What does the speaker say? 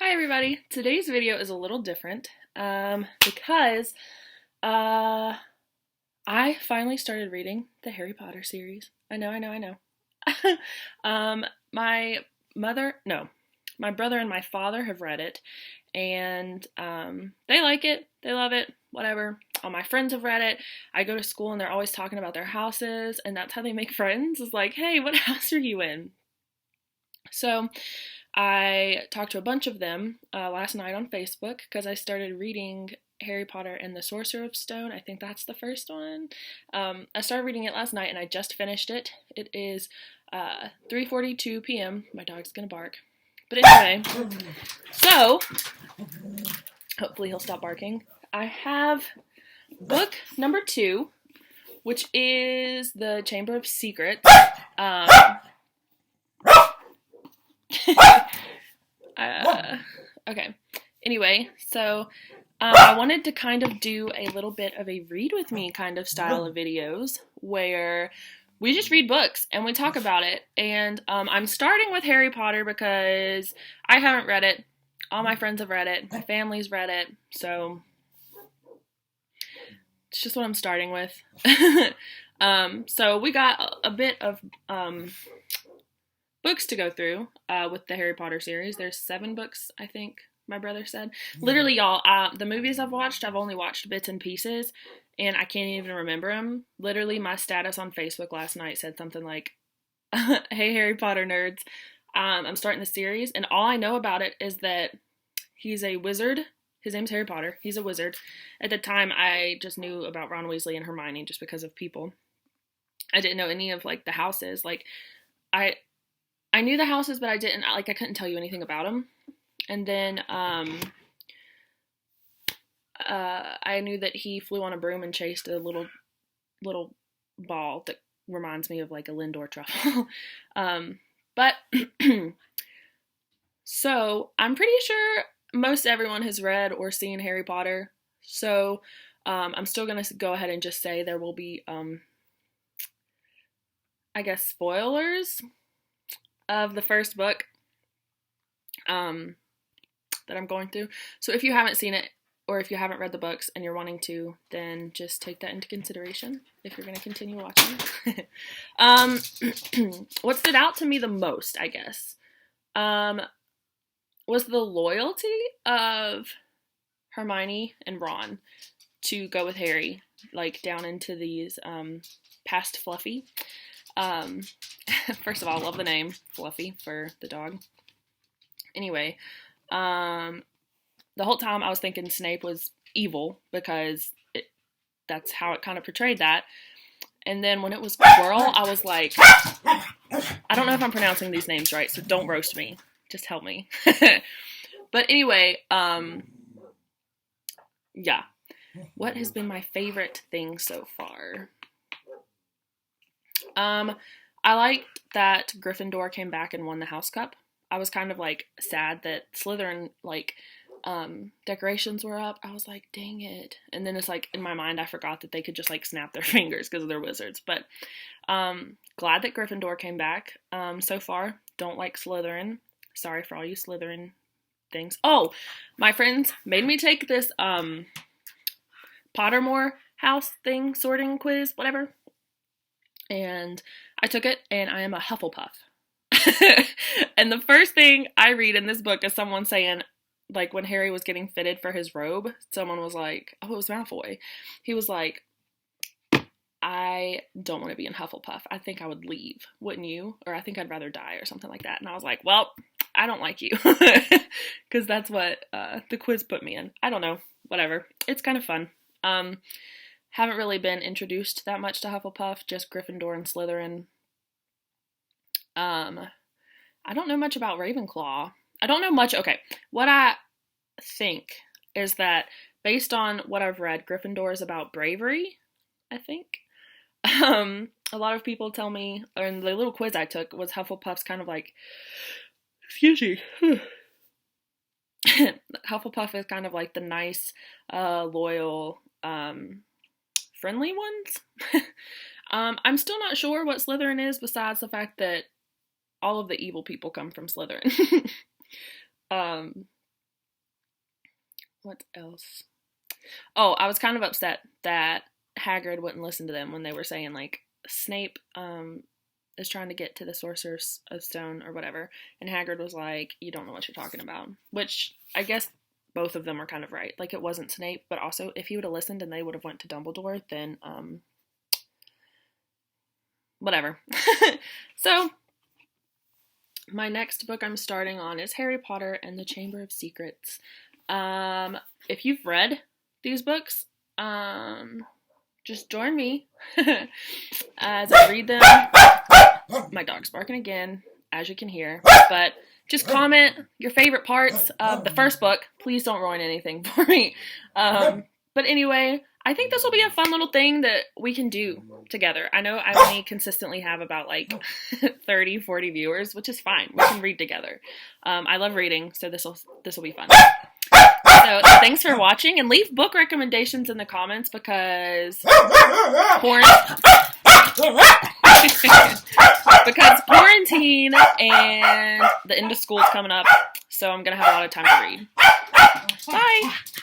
Hi everybody! Today's video is a little different because uh, I finally started reading the Harry Potter series. I know. um, my no, my brother and my father have read it, and they like it. They love it. Whatever. All my friends have read it. I go to school and they're always talking about their houses, and that's how they make friends. Is like, hey, what house are you in? So I talked to a bunch of them last night on Facebook because I started reading Harry Potter and the Sorcerer's Stone. I think that's the first one. I started reading it last night and I just finished it. It is 3:42 p.m. My dog's gonna bark. But anyway, so hopefully he'll stop barking. I have book number 2, which is The Chamber of Secrets. Um, okay. Anyway, so I wanted to kind of do a little bit of a read with me kind of style of videos where we just read books and we talk about it. And I'm starting with Harry Potter because I haven't read it. All my friends have read it. My family's read it. So it's just what I'm starting with. So we got a bit of books to go through with the Harry Potter series. There's 7 books, I think my brother said. Literally, y'all, the movies I've only watched bits and pieces, and I can't even remember them. Literally, my status on Facebook last night said something like, hey, Harry Potter nerds, I'm starting the series, and all I know about it is that he's a wizard. His name's Harry Potter. He's a wizard. At the time, I just knew about Ron Weasley and Hermione just because of people. I didn't know any of, like, the houses. Like, I knew the houses, but I couldn't tell you anything about them. And then I knew that he flew on a broom and chased a little ball that reminds me of like a Lindor truffle. But so I'm pretty sure most everyone has read or seen Harry Potter. So I'm still gonna go ahead and just say there will be I guess spoilers of the first book that I'm going through. So if you haven't seen it or if you haven't read the books and you're wanting to, then just take that into consideration if you're going to continue watching. What stood out to me the most, I guess, was the loyalty of Hermione and Ron to go with Harry, like down into these past Fluffy. First of all, I love the name Fluffy for the dog. Anyway, the whole time I was thinking Snape was evil because that's how it kind of portrayed that. And then when it was Quirrell, I was like, I don't know if I'm pronouncing these names right, so don't roast me. Just help me. But anyway, yeah. What has been my favorite thing so far? I liked that Gryffindor came back and won the House Cup. I was kind of like sad that Slytherin like decorations were up. I was like, dang it. And then it's like in my mind I forgot that they could just like snap their fingers because they're wizards. But glad that Gryffindor came back. So far, don't like Slytherin. Sorry for all you Slytherin things. Oh, my friends made me take this Pottermore house thing, sorting quiz, whatever. And I took it, and I am a Hufflepuff. And the first thing I read in this book is someone saying, like, when Harry was getting fitted for his robe, someone was like, oh, it was Malfoy. He was like, I don't want to be in Hufflepuff. I think I would leave. Wouldn't you? Or I think I'd rather die or something like that. And I was like, well, I don't like you. Because that's what the quiz put me in. I don't know. Whatever. It's kind of fun. Haven't really been introduced that much to Hufflepuff, just Gryffindor and Slytherin. I don't know much about Ravenclaw. I don't know much. Okay, what I think is that based on what I've read, Gryffindor is about bravery, I think. A lot of people tell me, or the little quiz I took was Hufflepuff's kind of like, excuse me, Hufflepuff is kind of like the nice, loyal, friendly ones. I'm still not sure what Slytherin is besides the fact that all of the evil people come from Slytherin. What else? Oh, I was kind of upset that Hagrid wouldn't listen to them when they were saying, like, Snape is trying to get to the Sorcerer's Stone or whatever, and Hagrid was like, you don't know what you're talking about. Which, I guess both of them were kind of right. Like, it wasn't Snape, but also, if he would have listened and they would have went to Dumbledore, then, whatever. So, my next book I'm starting on is Harry Potter and the Chamber of Secrets. If you've read these books, just join me as I read them. My dog's barking again, as you can hear. But just comment your favorite parts of the first book. Please don't ruin anything for me. But anyway, I think this will be a fun little thing that we can do together. I know I only consistently have about like 30, 40 viewers, which is fine. We can read together. I love reading, so this will be fun. So thanks for watching, and leave book recommendations in the comments because quarantine and the end of school is coming up, so I'm gonna have a lot of time to read. Bye!